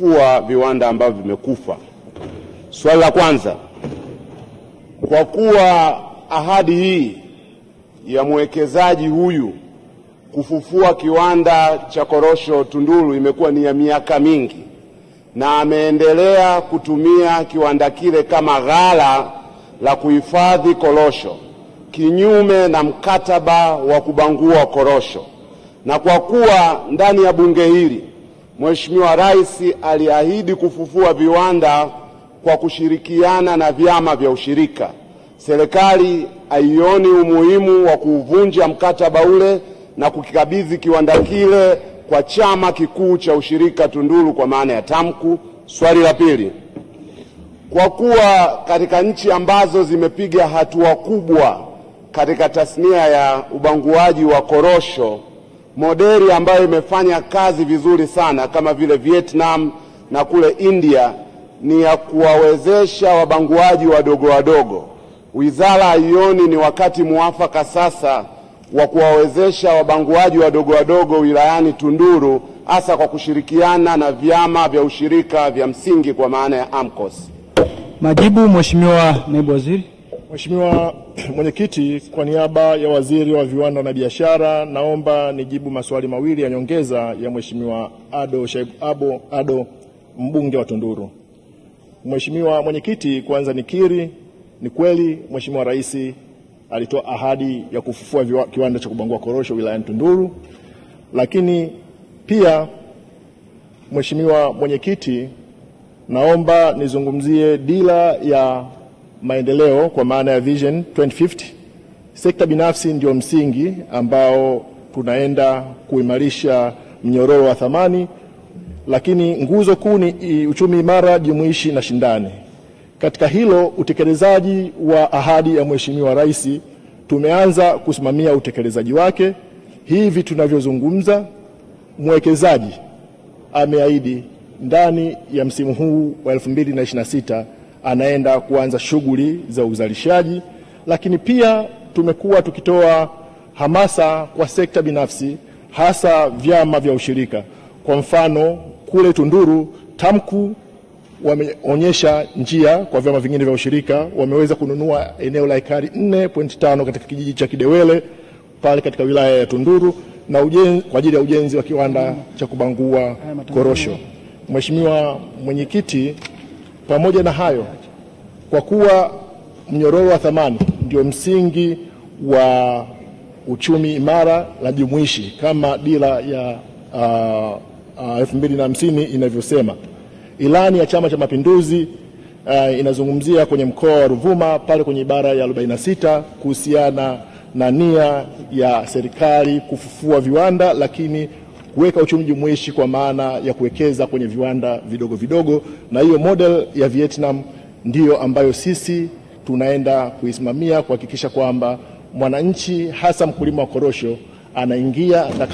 kufufua viwanda ambavyo vimekufa. Swali la kwanza, kwa kuwa ahadi hii ya mwekezaji huyu kufufua kiwanda cha korosho Tunduru imekuwa ni ya miaka mingi na ameendelea kutumia kiwanda kile kama ghala la kuhifadhi korosho kinyume na mkataba wa kubangua korosho, na kwa kuwa ndani ya bunge hili Mheshimiwa Rais aliahidi kufufua viwanda kwa kushirikiana na vyama vya ushirika, serikali haioni umuhimu wa kuvunja mkataba ule na kukikabidhi kiwanda kile kwa chama kikuu cha ushirika Tunduru kwa maana ya TAMCU. Swali la pili, kwa kuwa katika nchi ambazo zimepiga hatua kubwa katika tasnia ya ubanguaji wa korosho, modeli ambayo imefanya kazi vizuri sana kama vile Vietnam na kule India ni ya kuwawezesha wabanguaji wadogo wadogo, wizara haioni ni wakati muafaka sasa wa kuwawezesha wabanguaji wadogo wadogo wilayani Tunduru, hasa kwa kushirikiana na vyama vya ushirika vya msingi kwa maana ya AMCOS? Majibu, Mheshimiwa Naibu Waziri. Mheshimiwa Mwenyekiti, kwa niaba ya Waziri wa Viwanda na Biashara, naomba nijibu maswali mawili ya nyongeza ya Mheshimiwa Ado, mbunge wa Tunduru. Mheshimiwa Mwenyekiti, kwanza nikiri, ni kweli Mheshimiwa Rais alitoa ahadi ya kufufua kiwanda cha kubangua korosho wilayani Tunduru, lakini pia Mheshimiwa Mwenyekiti, naomba nizungumzie dira ya maendeleo kwa maana ya Vision 2050. Sekta binafsi ndio msingi ambao tunaenda kuimarisha mnyororo wa thamani, lakini nguzo kuu ni uchumi imara, jumuishi na shindani. Katika hilo, utekelezaji wa ahadi ya Mheshimiwa Rais tumeanza kusimamia utekelezaji wake. Hivi tunavyozungumza, mwekezaji ameahidi ndani ya msimu huu wa 2026 anaenda kuanza shughuli za uzalishaji, lakini pia tumekuwa tukitoa hamasa kwa sekta binafsi, hasa vyama vya ushirika. Kwa mfano, kule Tunduru TAMCU wameonyesha njia kwa vyama vingine vya ushirika, wameweza kununua eneo la ekari 4.5 katika kijiji cha Kidewele pale katika wilaya ya Tunduru na kwa ajili ya ujenzi wa kiwanda cha kubangua korosho. Mheshimiwa Mwenyekiti, pamoja na hayo, kwa kuwa mnyororo wa thamani ndio msingi wa uchumi imara na jumuishi kama dira ya 2050 inavyosema, ilani ya Chama cha Mapinduzi inazungumzia kwenye mkoa wa Ruvuma pale kwenye ibara ya 46 kuhusiana na nia ya serikali kufufua viwanda, lakini kuweka uchumi jumuishi kwa maana ya kuwekeza kwenye viwanda vidogo vidogo, na hiyo model ya Vietnam ndiyo ambayo sisi tunaenda kuisimamia kuhakikisha kwamba mwananchi hasa mkulima wa korosho anaingia na